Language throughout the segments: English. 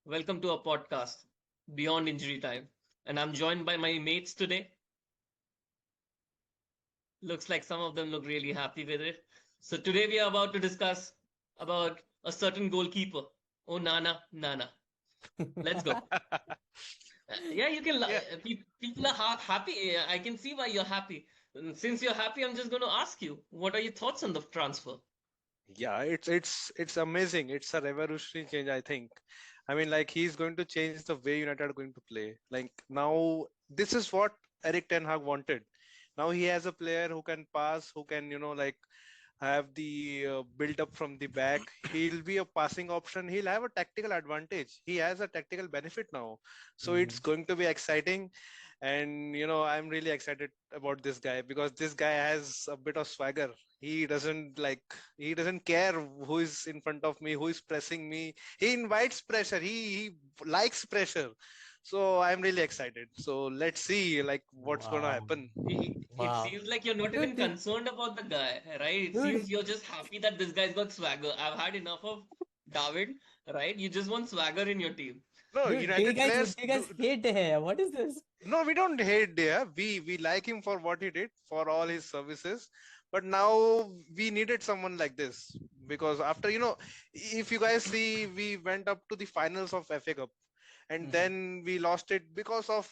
Welcome to our podcast, Beyond Injury Time. And I'm joined by my mates today. Looks like some of them look really happy with it. So today we are about to discuss about a certain goalkeeper, Onana Nana. Let's go. Yeah, you can. Yeah, People are happy. I can see why you're happy. And since you're happy, I'm just going to ask you, what are your thoughts on the transfer? yeah, it's amazing. It's a revolutionary change, I think. I mean, like he's going to change the way United are going to play. Like now, this is what Erik Ten Hag wanted. Now he has a player who can pass, who can, like have the build up from the back. He'll be a passing option. He'll have a tactical advantage. He has a tactical benefit now. So it's Mhm. going to be exciting. And, I'm really excited about this guy because this guy has a bit of swagger. He doesn't care who is in front of me, who is pressing me. He invites pressure. He likes pressure. So I'm really excited. So let's see like what's going to Wow. happen. It Wow. seems like you're not Dude, even concerned about the guy, right? It dude, seems you're just happy that this guy's got swagger. I've had enough of David, right? You just want swagger in your team. No, dude, do you United guys, do players you do. guys hate hair? What is this? No, we don't hate Dea. We like him for what he did, for all his services. But now we needed someone like this because after if you guys see, we went up to the finals of FA Cup, and Mhm. then we lost it because of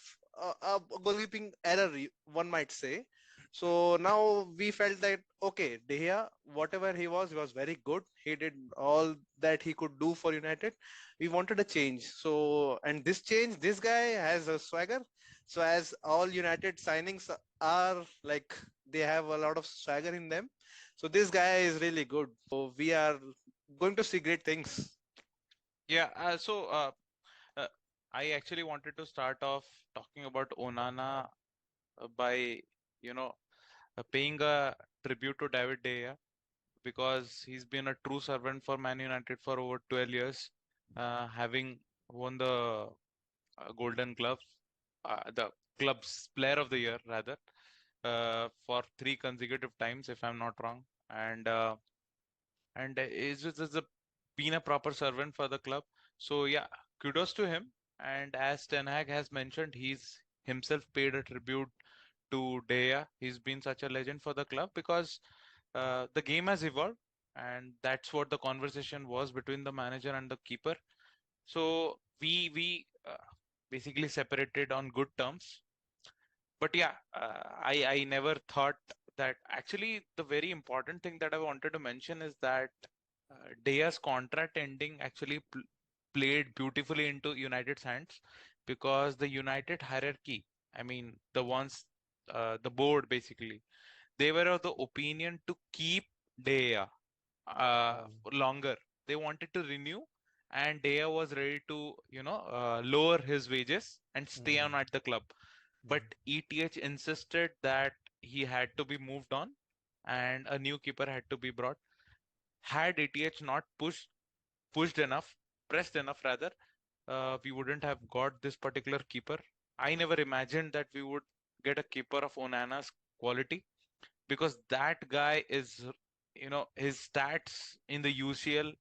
a goalkeeping error, one might say. So now we felt that okay, De Gea, whatever he was very good. He did all that he could do for United. We wanted a change. So and this change, this guy has a swagger. So as all United signings are like they have a lot of swagger in them. So this guy is really good. So we are going to see great things. Yeah, uh, I actually wanted to start off talking about Onana by, you know, paying a tribute to David De Gea because he's been a true servant for Man United for over 12 years, having won the Golden Glove, the club's Player of the Year rather, for three consecutive times, if I'm not wrong, and been a proper servant for the club. So yeah, kudos to him. And as Ten Hag has mentioned, he's himself paid a tribute to De Gea. He's been such a legend for the club because the game has evolved, and that's what the conversation was between the manager and the keeper. So we basically separated on good terms. But yeah, I never thought that actually the very important thing that I wanted to mention is that Dea's contract ending actually played beautifully into United's hands because the United hierarchy, I mean the ones, the board basically, they were of the opinion to keep Dea longer. They wanted to renew, and Dea was ready to, lower his wages and stay on Mhm. at the club. But Mhm. ETH insisted that he had to be moved on and a new keeper had to be brought. Had ETH not pushed enough, pressed enough rather, we wouldn't have got this particular keeper. I never imagined that we would get a keeper of Onana's quality because that guy is, his stats in the UCL,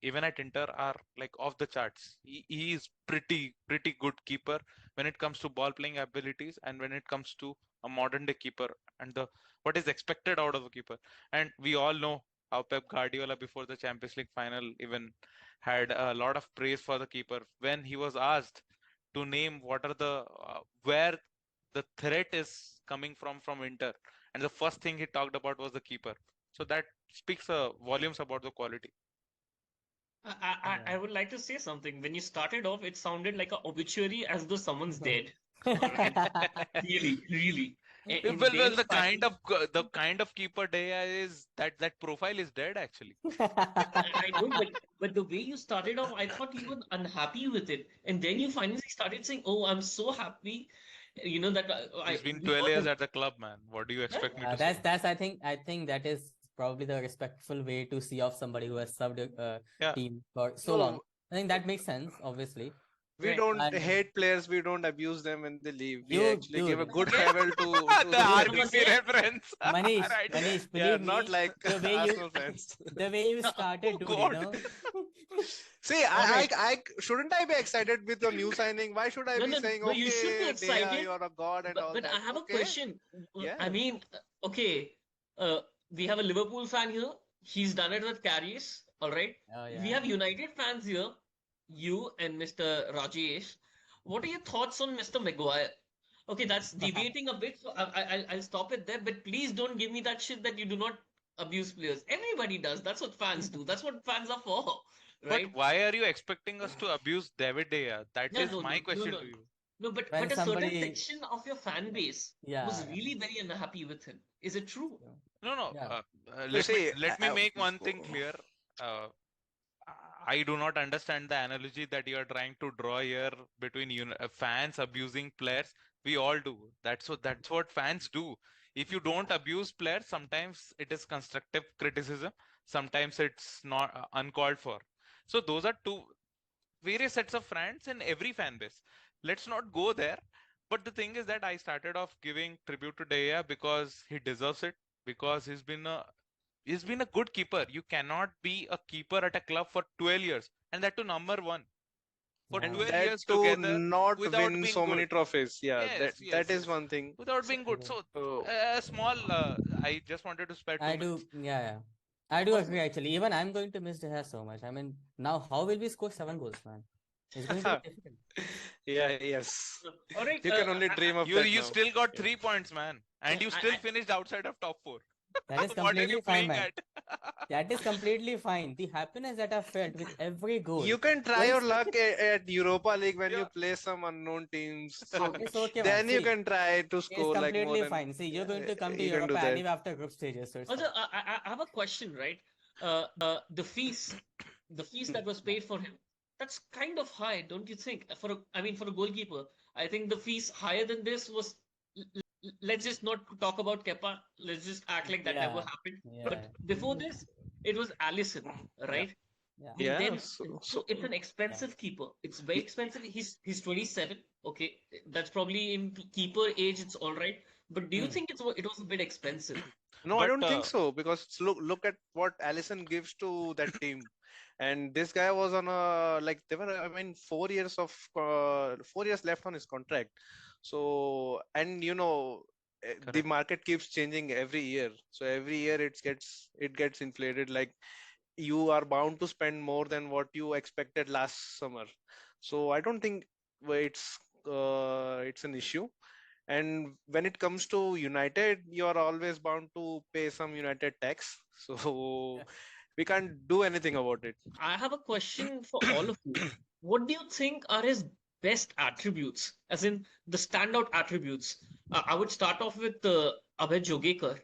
even at Inter, are like off the charts. He is pretty good keeper when it comes to ball playing abilities and when it comes to a modern day keeper and the what is expected out of a keeper. And we all know how Pep Guardiola before the Champions League final even had a lot of praise for the keeper when he was asked to name what are the where the threat is coming from Inter, and the first thing he talked about was the keeper. So that speaks volumes about the quality. I Yeah. would like to say something. When you started off, it sounded like a obituary as though someone's dead. All right. Really, really. And Well, then the kind finally, of keeper Dea is that profile is dead actually. I know, but the way you started off, I thought you were unhappy with it. And then you finally started saying, "Oh, I'm so happy," that He's been we 12 got years him. at the club, man. What do you Right? expect me to say? That's I think that is probably the respectful way to see of somebody who has served a Yeah, team for so long. No, I think that makes sense, obviously. we Right. don't And hate players. We don't abuse them when they leave. We you, actually give a dude, good Again, farewell to the dude, come RBC again. reference. Right. Manish, yeah, believe not me, like the way you Arsenal fans. the way you started, Oh dude, God. See, Alright. I shouldn't I be excited with your new signing? Why should I No, be no, saying, no, you should be okay, Deha, excited. you're a god and all But that? I have a Okay, question. I yeah. mean, okay, we have a Liverpool fan here. He's done it with Karius, all right. Oh We yeah. have United fans here, you and Mr. Rajesh. What are your thoughts on Mr. Maguire? Okay, that's debating a bit, so I'll stop it there. But please don't give me that shit that you do not abuse players. Everybody does. That's what fans do. That's what fans are for, But right? why are you expecting us to abuse David De Gea? That Yeah, is no, no, my no, question no, to you. no. When But a certain somebody, section of your fan base was yeah, really very unhappy with him. Is it true? No, no. yeah, You see, Let me make one thing clear. Uh, I do not understand the analogy that you are trying to draw here between fans abusing players. We all do. That's what fans do. If you don't abuse players, sometimes it is constructive criticism. Sometimes it's not uncalled for. So those are two various sets of friends in every fan base. Let's not go there. But the thing is that I started off giving tribute to De Gea because he deserves it. Because he's been a good keeper. You cannot be a keeper at a club for 12 years and that to number one for yeah, and 12 that years to together not without win being so good. many trophies. Yeah, Yes, that yes, is yes. one thing. Without So, being good. So So, small. I just wanted to spare I 2 minutes. do, yeah, yeah. I do also, agree actually. Even I'm going to miss De Gea so much. I mean, now how will we score 7 goals, man? It's going to be difficult. yeah, yes. all right. You can only dream of that You now. still got Yeah. 3 points, man, and you still I finished outside of top four. That is What are you completely fine, playing man. at? That is completely fine. The happiness that I felt with every goal, You can try going your such luck at Europa League when you Yeah. play some unknown teams. a, So it's okay, man. then you See, can try to it's score like more completely than, fine. See, you're going yeah, to come to you can Europe do that. anyway after group stages, so it's also fine. I have a question, right? The fees that was Yeah. paid for him, that's kind of high, don't you think? I mean, for a goalkeeper, I think the fees higher than this was. Let's just not talk about Kepa. Let's just act like that never Yeah. happened. But Yeah. before this, it was Allison, Yeah. right? Yeah. And Yeah. then, so it's an Yeah. expensive keeper. It's very expensive. He's 27. Okay, that's probably in keeper age. It's all right. But do you Hmm. think it was a bit expensive? No, I But don't think so because look at what Allison gives to that team, and this guy was on a like they were, I mean, 4 years of 4 years left on his contract. So and the correct. market keeps changing every year. So every year it gets inflated. Like you are bound to spend more than what you expected last summer. So I don't think it's an issue. And when it comes to United, you are always bound to pay some United tax. So Yeah. we can't do anything about it. I have a question for all of you. What do you think are his best attributes, as in the standout attributes? I would start off with Abhay Jogekar.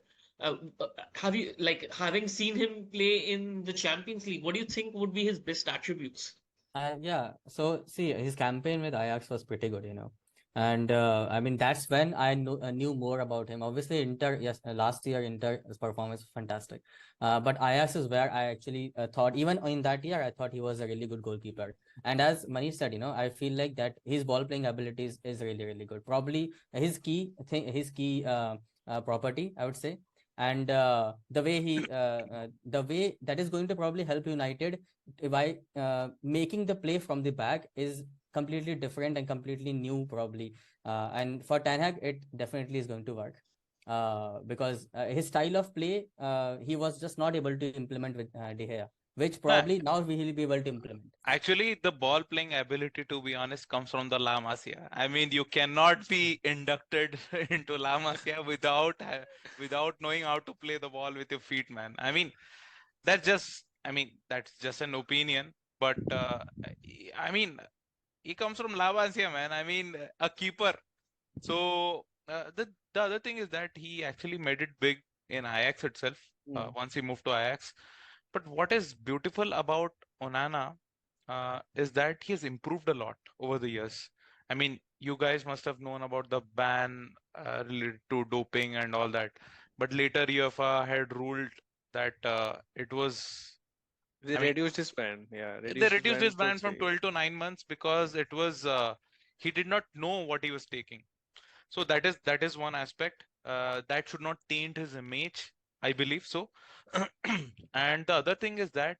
Have you, like, having seen him play in the Champions League, what do you think would be his best attributes? Yeah. So see, his campaign with Ajax was pretty good, you know. And I mean, that's when I knew more about him. Obviously, Inter, yes, last year Inter's performance was fantastic. But Ajax is where I actually thought, even in that year, I thought he was a really good goalkeeper. And as Manish said, you know, I feel like that his ball playing abilities is really, really good. Probably his key thing, his key property, I would say. And the way that is going to probably help United by making the play from the back is completely different and completely new probably, and for Ten Hag it definitely is going to work because his style of play he was just not able to implement with De Gea, which No, probably now we will be able to implement. actually, the ball playing ability, to be honest, comes from the La Masia. I mean, you cannot be inducted into La Masia without knowing how to play the ball with your feet, man. I mean, that's just an opinion, but I mean, he comes from La Masia, man. I mean, a keeper. So the other thing is that he actually made it big in Ajax itself Mm. once he moved to Ajax. But what is beautiful about Onana is that he has improved a lot over the years. I mean, you guys must have known about the ban related to doping and all that, but later UEFA had ruled that it was. They I mean, reduced his ban. Yeah, they reduced his reduced ban his to ban from 3. 12 to 9 months because it was he did not know what he was taking. So that is one aspect that should not taint his image, I believe so. And the other thing is that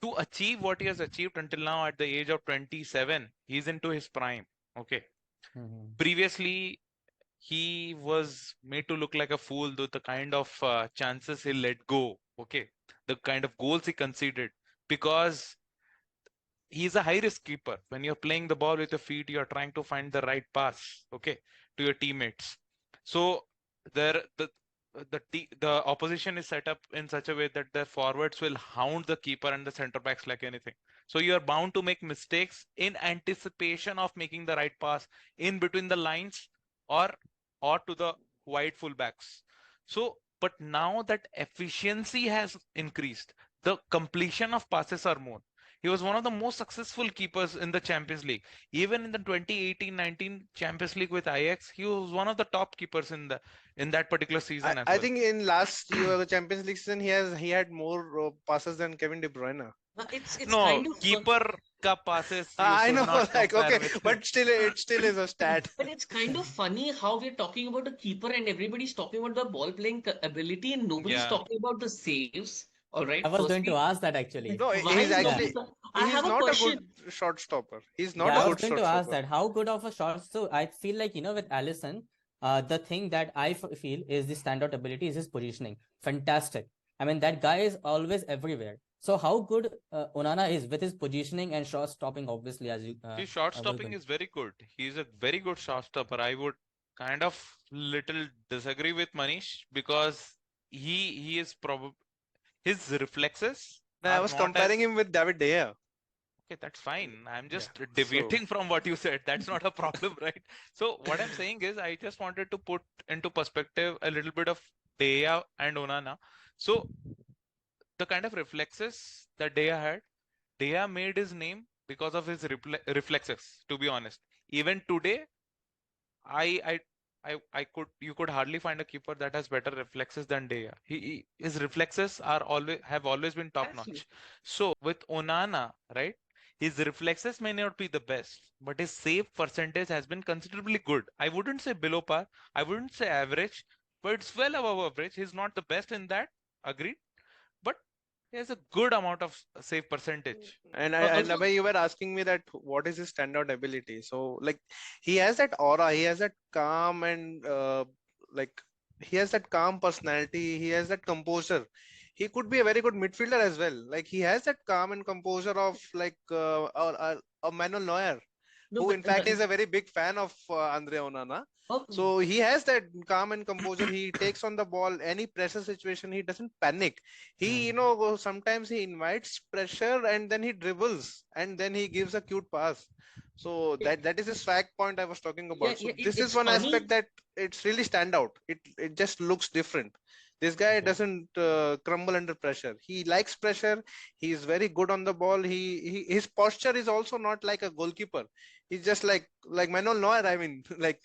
to achieve what he has achieved until now at the age of 27, he's into his prime. Okay. Previously, he was made to look like a fool with the kind of chances he let go. Okay. The kind of goals he conceded, because he's a high risk keeper. When you're playing the ball with your feet, you're trying to find the right pass, okay, to your teammates. So there, the opposition is set up in such a way that their forwards will hound the keeper and the center backs like anything. So you are bound to make mistakes in anticipation of making the right pass in between the lines, or to the wide fullbacks. So, but now that efficiency has increased, the completion of passes are more. He was one of the most successful keepers in the Champions League. Even in the 2018-19 Champions League with Ajax, he was one of the top keepers in that particular season as I well. think in last year the Champions League season he had more passes than Kevin De Bruyne. It's No, kind of keeper ka passes you I should know, not like compare okay, with. but still it still is a stat. but it's kind of funny how we're talking about a keeper and everybody's talking about the ball playing ability and nobody's Yeah. talking about the saves. All right. I was going to Firstly, ask that actually. No, why he's is Yeah. nobody? actually I he's have a not a good question. shot stopper. He's not Yeah, a I was good going shot to ask stopper. that. How good of a shot? So I feel like, with Allison, the thing that I feel is the standout ability is his positioning. Fantastic. I mean, that guy is always everywhere. So how good Onana is with his positioning and shot stopping, obviously, as you His shot was stopping is very good. He's a very good shot stopper. I would kind of little disagree with Manish, because he is probably, his reflexes Now, I are was not as comparing him with David De Gea. okay. That's fine. I'm Yeah. just So deviating from what you said. That's not a problem, right? So what I'm saying is, I just wanted to put into perspective a little bit of De Gea and Onana. So the kind of reflexes that De Gea had, De Gea made his name because of his reflexes. To be honest, even today, I I I could you could hardly find a keeper that has better reflexes than De Gea. His reflexes are always been top Absolutely. notch. So with Onana, right? His reflexes may not be the best, but his save percentage has been considerably good. I wouldn't say below par. I wouldn't say average, but it's well above average. He's not the best in that, agreed. But he has a good amount of save percentage. and Also, Abhay, you were asking me that what is his standout ability. So like he has that aura, he has that calm and like he has that calm personality, he has that composure. He could be a very good midfielder as well. Like he has that calm and composure of like a Manuel Neuer, no, who but in fact is a very big fan of Andre Onana. oh, So he has that calm and composure. He takes on the ball, any pressure situation, he doesn't panic. He, sometimes he invites pressure and then he dribbles and then he gives a cute pass. So yeah, that is a swag point I was talking yeah, about. So yeah, this is it's one funny. aspect that it's really stand out. It just looks different. This guy Yeah. doesn't crumble under pressure. He likes pressure. He is very good on the ball. His posture is also not like a goalkeeper. He's just like Manuel Neuer. I mean, like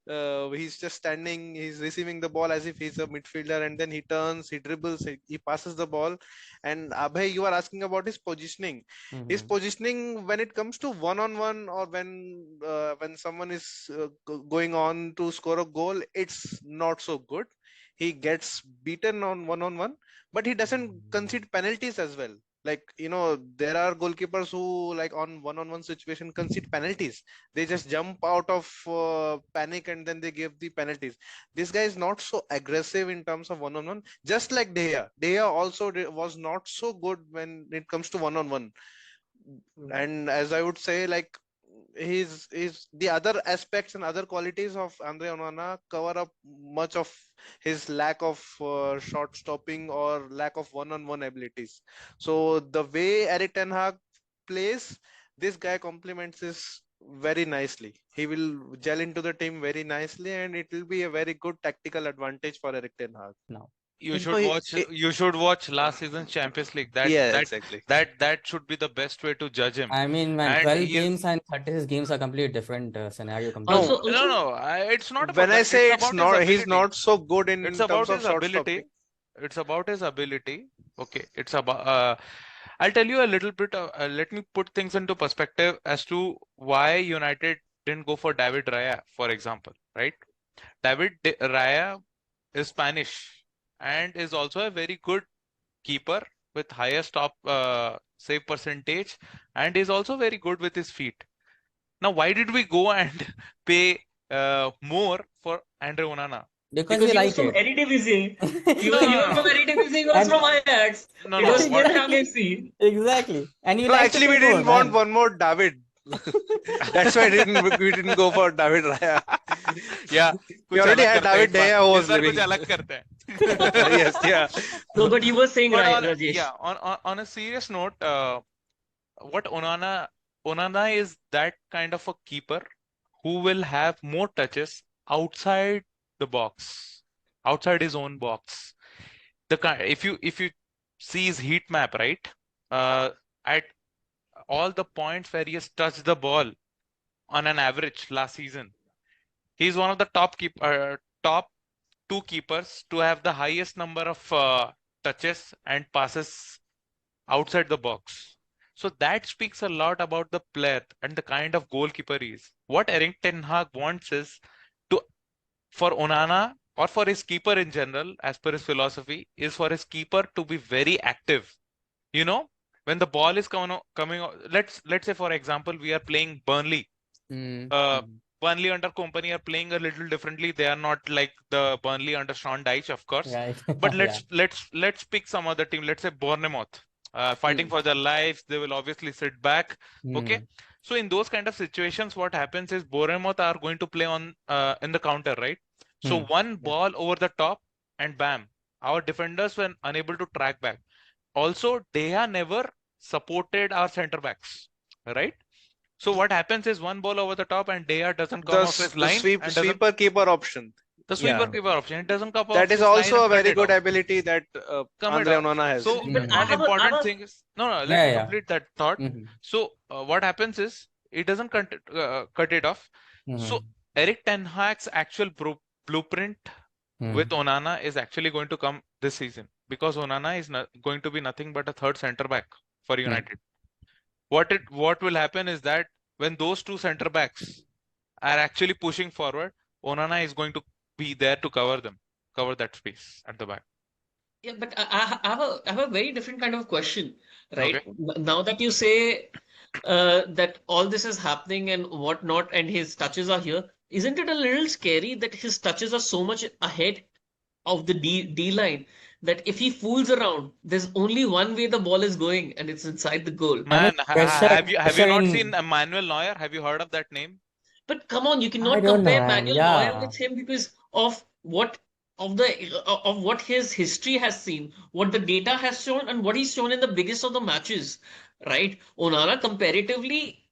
he's just standing, he's receiving the ball as if he's a midfielder, and then he turns, he dribbles, he passes the ball. And Abhay, you are asking about his positioning. His positioning when it comes to one-on-one, or when someone is going on to score a goal, it's not so good. He gets beaten on one-on-one, but he doesn't concede penalties as well. Like, there are goalkeepers who, like, on one-on-one situation, concede penalties. They just jump out of panic and then they give the penalties. This guy is not so aggressive in terms of one-on-one, just like De Gea. De Gea also was not so good when it comes to one-on-one. And as I would say, like, his the other aspects and other qualities of Andre Onana cover up much of his lack of shot stopping or lack of one-on-one abilities. So the way Erik Ten Hag plays, this guy complements this very nicely. He will gel into the team very nicely, and it will be a very good tactical advantage for Erik Ten Hag. Now. You So should watch. You should watch last season's Champions League. That yeah, that exactly. that should be the best way to judge him. I mean, man, And 12 he's games and 36 games are completely different scenario Also, completely. No, no, also, no. It's not about when I that. It's say it's about his not, he's ability. not so good It's in terms about of his short ability. stopping. It's about his ability. Okay. It's about. I'll tell you a little bit. Let me put things into perspective as to why United didn't go for David Raya, for example. Right? Raya is Spanish and is also a very good keeper with highest top save percentage, and is also very good with his feet. Now, why did we go and pay more for Andre Onana? Because Because we he was like from it. Eredivisie. He No, was, he no, was no, from Eredivisie. He was And from Ajax. no, It no. was What? not Champions League. exactly. And you No, like to actually, pay we more, didn't want man. one more David. That's why we didn't go for David Raya. Yeah, We कुछ already अलग had करते हैं David इस बार. Dea who इस was बार कुछ leaving. अलग करते हैं. Yes, yeah. So, but you were saying, But Rajesh. yeah, on a serious note, what Onana is that kind of a keeper who will have more touches outside the box, outside his own box. If you see his heat map, right? At all the points where he has touched the ball on an average last season, he's one of the top two keepers to have the highest number of touches and passes outside the box. So that speaks a lot about the player and the kind of goalkeeper he is. What Erik Ten Hag wants is to, for Onana or for his keeper in general, as per his philosophy, is for his keeper to be very active. You know, when the ball is coming, let's say for example we are playing Burnley. Burnley under Company are playing a little differently. They are not like the Burnley under Sean Dyche, of course. Right. But Yeah. let's pick some other team. Let's say Bournemouth, fighting for their lives. They will obviously sit back. Okay. So in those kind of situations, what happens is Bournemouth are going to play on in the counter, right? So one ball over the top and bam, our defenders were unable to track back. Also, they have never supported our center backs, right? So what happens is one ball over the top and Dea doesn't come off his line and doesn't, sweeper keeper option. the sweeper Yeah. keeper option. It doesn't come off That is his line also and a very cut it good off. ability that Come it Andre off. Onana has. So But I one have a- important thing is let Yeah, me yeah. complete that thought. So what happens is it doesn't cut it off. So Erik Ten Hag's actual blueprint with Onana is actually going to come this season, because Onana is going to be nothing but a third center back for United. What will happen is that when those two center backs are actually pushing forward, Onana is going to be there to cover that space at the back. Yeah, but I have a very different kind of question, right? Okay. Now that you say that all this is happening and whatnot, and his touches are here, isn't it a little scary that his touches are so much ahead of the D line that if he fools around, there's only one way the ball is going, and it's inside the goal. Man, have you pressure not in- seen Manuel Neuer? Have you heard of that name? But come on, you I cannot don't know, compare man. Manuel Yeah. Neuer with him because of what his history has seen, what the data has shown, and what he's shown in the biggest of the matches, right? Onana comparatively,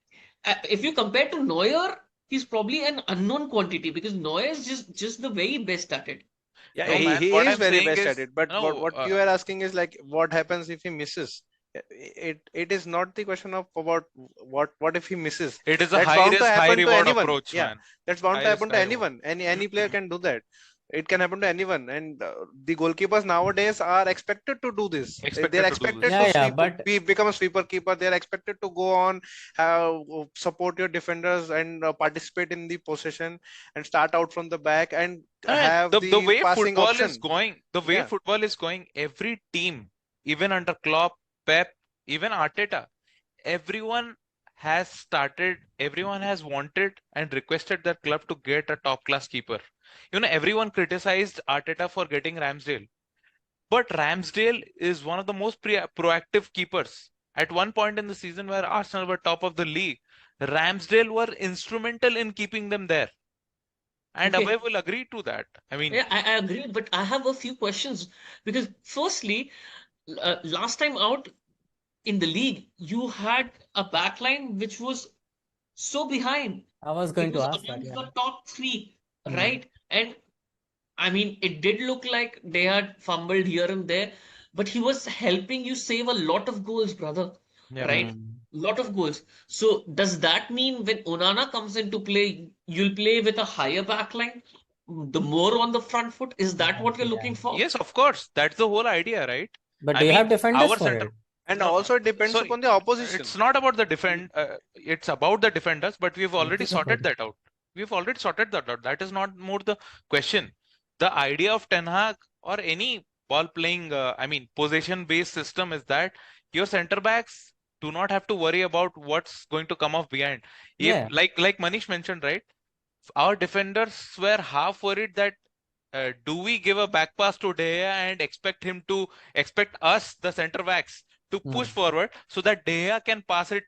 if you compare to Neuer, he's probably an unknown quantity because Neuer is just the very best at it. Yeah, No, man, he what is I'm very saying best is- at it. But no, what you are asking is like, what happens if he misses? It is not the question of about what if he misses. It is a That's high bound to risk, high happen to reward anyone. approach, Yeah, man. that's bound High to risk, happen to high anyone. Any player can do that. It can happen to anyone, and the goalkeepers nowadays are expected to do this. Expected They're to do expected this. Yeah, to yeah, sweep, but- become a sweeper keeper. They're expected to go on, support your defenders, and participate in the possession, and start out from the back, and have the way passing football option. is going, every team, even under Klopp, Pep, even Arteta, everyone has wanted and requested their club to get a top class keeper. Everyone criticized Arteta for getting Ramsdale, but Ramsdale is one of the most proactive keepers. At one point in the season where Arsenal were top of the league, Ramsdale were instrumental in keeping them there. And Okay. Abhay will agree to that. I mean, Yeah, I agree, but I have a few questions because firstly, last time out in the league, you had a backline which was so behind. I was It going to was ask that. amongst Yeah. the top three, Mhm. right? And I mean, it did look like they had fumbled here and there, but he was helping you save a lot of goals, brother. Yeah. Right? Lot of goals. So does that mean when Onana comes into play, you'll play with a higher backline, the more on the front foot? Is that what you're Yeah. looking for? yes, of course, that's the whole idea, right? But I do you mean, have defenders our for center, it? And No, also it depends sorry, upon the opposition. it's not about the it's about the defenders, but we've already sorted that out. That is not more the question. The idea of Ten Hag or any ball playing, possession based system is that your center backs do not have to worry about what's going to come off behind. If Yeah. like Manish mentioned, right? Our defenders were half worried that do we give a back pass to De Gea and expect us, the center backs, to push Mm. forward so that De Gea can pass it,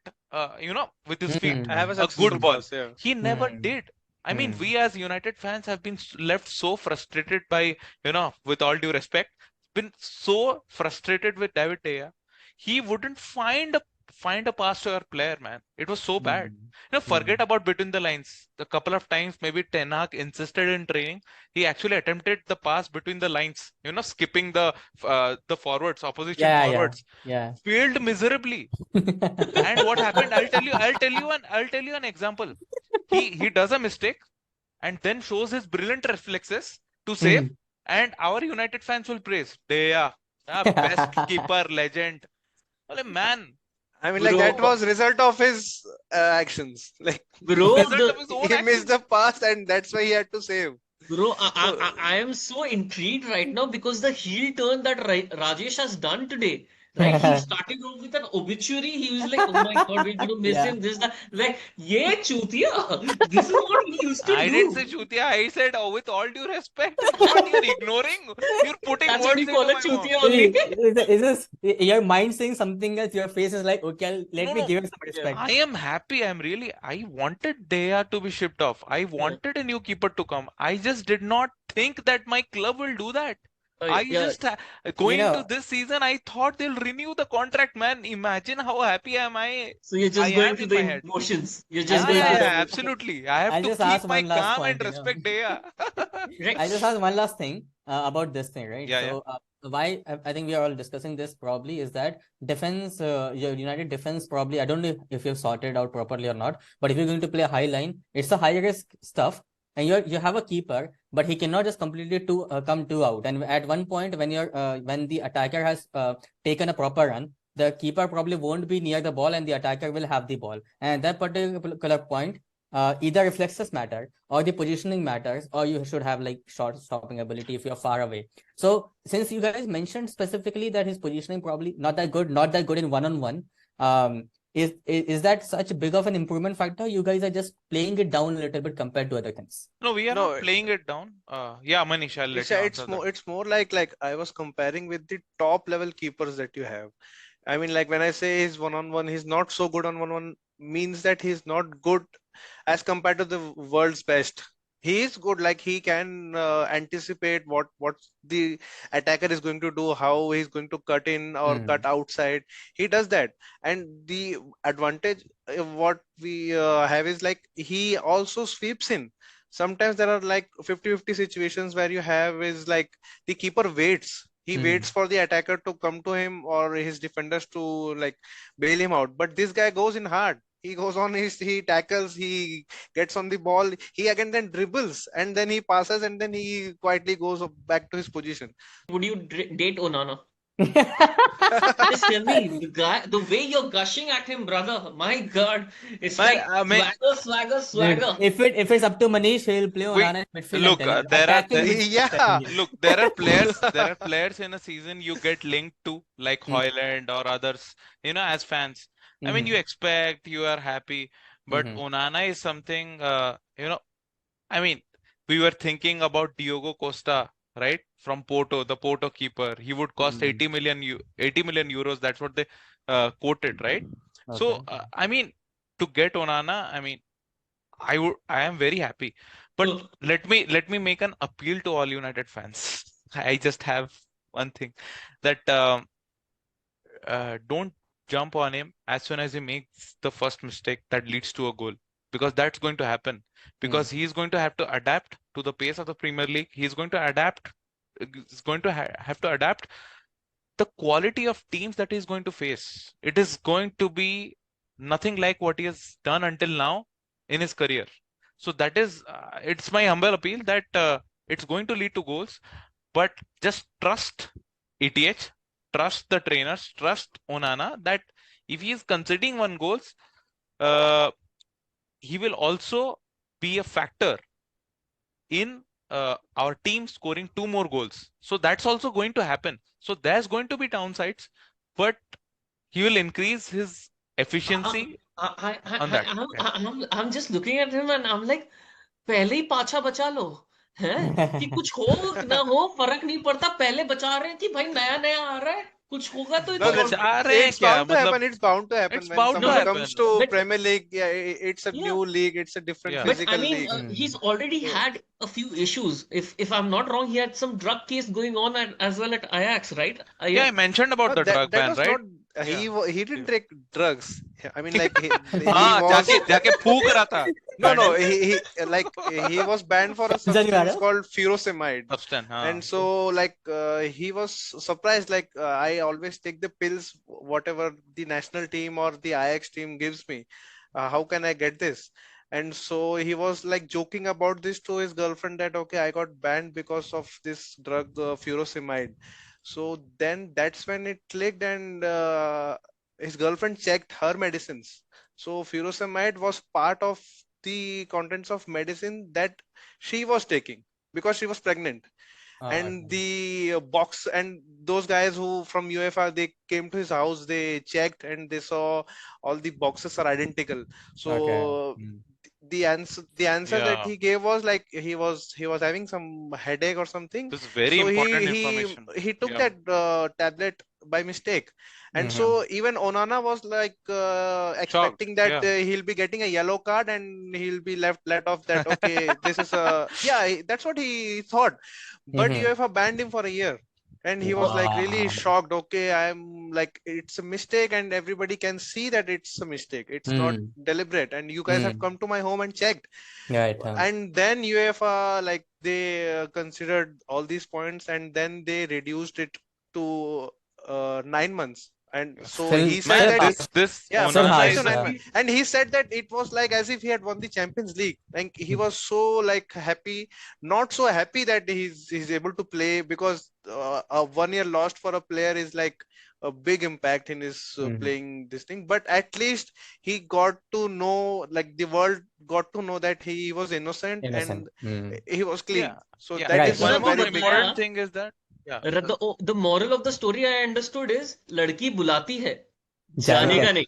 with his feet, Have a Mm. a successful good ball. pass. Yeah. He never Mm. did. I mean, Mm. we as United fans have been left so frustrated by, with all due respect, been so frustrated with David De Gea. He wouldn't find a pass to our player, man. It was so bad. Mm. Forget Mm. about between the lines. The couple of times maybe Ten Hag insisted in training, he actually attempted the pass between the lines, skipping the forwards, opposition Yeah, yeah, forwards, yeah. failed miserably. And what happened? I'll tell you an example. He does a mistake and then shows his brilliant reflexes to save, Mm. and our United fans will praise. They are best keeper, legend. Well, man, I mean, like that Bro, was result of his actions. Like bro, result of his own he missed actions. the pass, and that's why he had to save. bro, So I am so intrigued right now because the heel turn that Rajesh has done today, right? He started off with an obituary. He was like, "Oh my God, we're gonna miss Yeah. him." This, that, like, yeah, chutia. This is what he used to I didn't say do. Chutia. I said, oh, with all due respect, what you're ignoring? You're putting That's what words you call into a my mouth. chutia See, only. is this your mind saying something else? Your face is like, okay, let No, me no. give it some Yeah. respect. I am happy. I wanted Dea to be shipped off. I Yeah. wanted a new keeper to come. I just did not think that my club will do that. I Yeah. just, You going to know, this season, I thought they'll renew the contract, man. Imagine how happy So you're I just am going through in the my head. emotions. You're I'll just just going through ask. the Absolutely. I have I'll to just keep ask my one last calm and point. respect Dea. I'll just emotions. ask one last thing about this thing, right? Yeah, yeah. So, why I think we are all discussing this probably is that defense, your United defense probably, I don't know if you've sorted out properly or not, but if you're going to play a high line, it's a high risk stuff, and you have a keeper, but he cannot just completely come two out. And at one point, when the attacker has taken a proper run, the keeper probably won't be near the ball, and the attacker will have the ball. And at that particular point, either reflexes matter or the positioning matters, or you should have like short stopping ability if you're far away. So since you guys mentioned specifically that his positioning probably not that good in one-on-one, is that such big of an improvement factor? You guys are just playing it down a little bit compared to other things. No, we are not no, playing it down. Yeah, Manish, I'll let you answer that. it's more like I was comparing with the top level keepers that you have. I mean, like when I say he's one on one, he's not so good on one on one means that he's not good as compared to the world's best. He is good, like he can anticipate what the attacker is going to do, how he's going to cut in or cut Mm. outside. He does that, and the advantage what we have is like he also sweeps in. Sometimes there are like 50-50 situations where you have is like the keeper waits. He Mm. waits for the attacker to come to him or his defenders to like bail him out. But this guy goes in hard. He goes on he tackles, he gets on the ball, he again then dribbles and then he passes and then he quietly goes back to his position. Would you date Onana? Just tell me, the way you're gushing at him, brother. My God, it's Man, like I mean, swagger, swagger, Dude, swagger. if it's up to Manish, he'll play we Onana in midfield. I'm look. telling you, There are attacking Yeah. midfield. look. There are players. There are players in a season you get linked to, like Mm. Hoyland or others. As fans. I mean, you Mhm. expect, you are happy, but Mhm. Onana is something. I mean, we were thinking about Diogo Costa, right? From Porto, the Porto keeper. He would cost Mm. 80 million euros. That's what they quoted, right? So, Okay. I mean, to get Onana, I mean, I am very happy. But So, let me make an appeal to all United fans. I just have one thing that don't jump on him as soon as he makes the first mistake that leads to a goal, because that's going to happen, Mm. because he's going to have to adapt to the pace of the Premier League. He's going to adapt. He's going to have to adapt the quality of teams that he's going to face. It is going to be nothing like what he has done until now in his career. So that is, it's my humble appeal that it's going to lead to goals, but just trust ETH, trust the trainers, trust Onana that if he is conceding one goals, uh, he will also be a factor in our team scoring 2 more goals. So that's also going to happen. So there's going to be downsides, but he will increase his efficiency on that. Yeah. I'm just looking at him and I'm like, पहले ही पाछा बचा लो हैं कि कुछ हो ना हो फर्क नहीं पड़ता पहले बचा रहे हैं कि भाई नया नया आ रहा है कुछ होगा तो No, इट्स ऑल बचा रहे हैं it's क्या bound to मतलब happen. It's bound to happen it's when bound to someone no comes happen. to but Premier League. Yeah, it's a yeah new league. It's a different Yeah. but I physical mean league. he's already So had a few issues if I'm not wrong he had some drug case going on as well at Ajax right Yeah, yeah I mentioned about the that drug ban, was right? not. Yeah. He didn't take drugs. I mean, like he हाँ, was. जाके फूक रहा था No, garden he like he was banned for a Is that you, substance Adam? called furosemide. substance. And हाँ. so like he was surprised like I always take the pills whatever the national team or the Ajax team gives me. How can I get this? And so he was like joking about this to his girlfriend that okay, I got banned because of this drug furosemide. So then that's when it clicked, and his girlfriend checked her medicines. So furosemide was part of the contents of medicine that she was taking because she was pregnant. And Okay. the box and those guys who from UEFA, they came to his house, they checked and they saw all the boxes are identical. Okay. So the answer that Yeah, he gave was like he was having some headache or something. this is very So important he information. he took Yeah. that tablet by mistake. And Mm-hmm. so even Onana was like Shocked. expecting that Yeah. he'll be getting a yellow card and he'll be left let off that okay, this is a yeah, that's what he thought. But Mm-hmm. UEFA banned him for a year. And he was like really Wow. shocked. Okay, I'm like, it's a mistake, and everybody can see that it's a mistake. It's not Mm. deliberate. And you guys have Mm. come to my home and checked. Right. And then UEFA, like, they considered all these points, and then they reduced it to 9 months. And Yeah. so Still, he said still Man, that harsh. this yeah, Still from Onana 9 harsh. to is a 9 Yeah. months. And he said that it was like as if he had won the Champions League. Like he was so like happy, not so happy that he's able to play, because a 1 year lost for a player is like a big impact in his Mm-hmm. playing this thing. But at least he got to know, like the world got to know that he was innocent Innocent. and Mm. he was clean. yeah, So yeah. that Right. is so a the One very more big. important yeah thing is that yeah, the moral of the story I understood is लड़की बुलाती है जानेगा जानेगा नहीं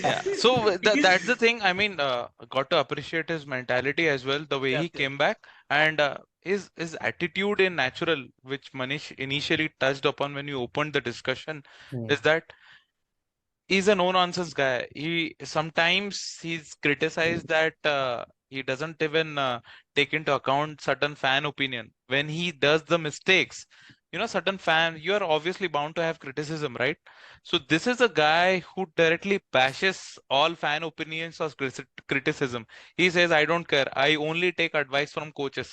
yeah. So because that's the thing. I mean, got to appreciate his mentality as well, the way he captain came back, and his attitude in natural, which Manish initially touched upon when you opened the discussion, Mm. is that he's a no-nonsense guy. He sometimes he's criticized that he doesn't even take into account certain fan opinion when he does the mistakes. You know, certain fan, you are obviously bound to have criticism, right? So this is a guy who directly bashes all fan opinions or criticism. He says, "I don't care. I only take advice from coaches."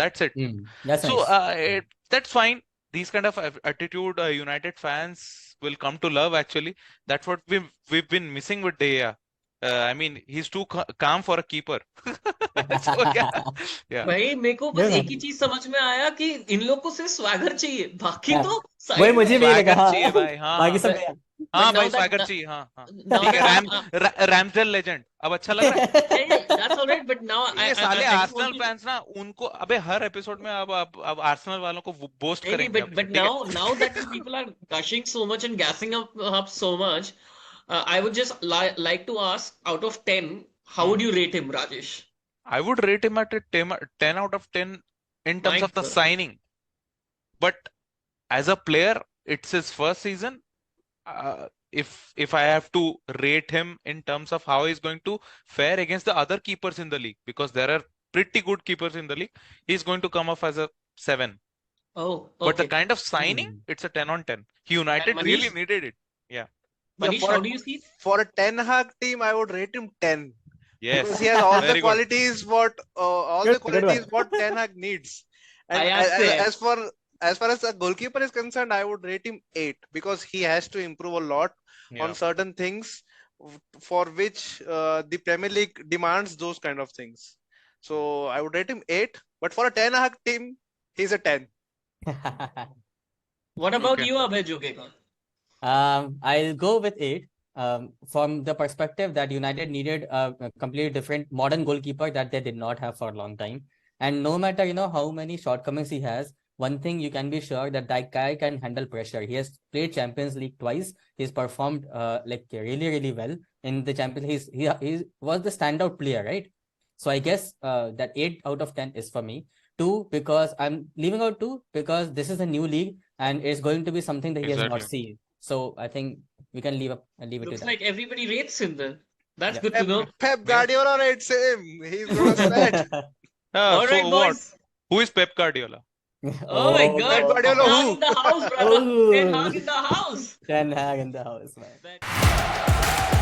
That's it. Mm. That's So nice. that's fine. These kind of attitude, United fans will come to love. Actually, that's what we've been missing with De Gea. I mean, he's too calm for a keeper. So yeah, yeah. भाई मेरे को बस That's एक ही nice. चीज समझ में आया कि इन लोग को सिर्फ स्वैगर चाहिए बाकी हाँ, तो वही साइड में मुझे भी लगा. स्वैगर हाँ. चाहिए भाई. हाँ बाकी हाँ सब but, गया. but हाँ now भाई, that स्वैगर चाहिए. हाँ हाँ. now ठीक है. that रैमस्डेल लेजेंड अब अच्छा लग रहा है. yeah, that's all right but now ये साले I just want Arsenal to fans ना, उनको अबे हर एपिसोड में अब आर्सेनल वालों को बोस्ट नहीं करेंगे अब, but ठीक है. now that you people are gushing so much and gassing up so much I would just like to ask out of 10 how would you rate him Rajesh I would rate him at a 10 out of 10 in terms my of the God. signing. But as a player, it's his first season. If I have to rate him in terms of how he's going to fare against the other keepers in the league, because there are pretty good keepers in the league, he's going to come off as a 7. Oh But the okay kind of signing, Mm. it's a 10 on 10. and United really Manish needed it. Yeah. Yeah, Manish how do you see for a Ten Hag team, I would rate him 10 because Yes. he has all the Very good. qualities all Good the one, good qualities one. what Ten Hag needs. And Ajax से है as far as a goalkeeper is concerned, I would rate him 8 because he has to improve a lot on Yeah. certain things for which the Premier League demands those kind of things. So I would rate him 8, but for a Ten Hag team, he's a 10. what about Okay. you Abhay Jogekar I'll go with 8. From the perspective that United needed a completely different modern goalkeeper that they did not have for a long time. And no matter, how many shortcomings he has, one thing you can be sure that guy can handle pressure. He has played Champions League twice. He's performed like really, really well in the Champions League. He was the standout player, right? So I guess that 8 out of 10 is for me. 2, because I'm leaving out 2 because this is a new league and it's going to be something that he has not Exactly. seen. So I think we can leave it to Looks that. like everybody rates him then. That's Yeah. good to know. Pep Guardiola rates him. He's gonna sweat. All right, So what? boys. Who is Pep Guardiola? Oh my Oh, God. Pep Guardiola Ten Hag who? in the house, brother. Ten Oh. Hag in the house. Ten Hag in the house, man. Back.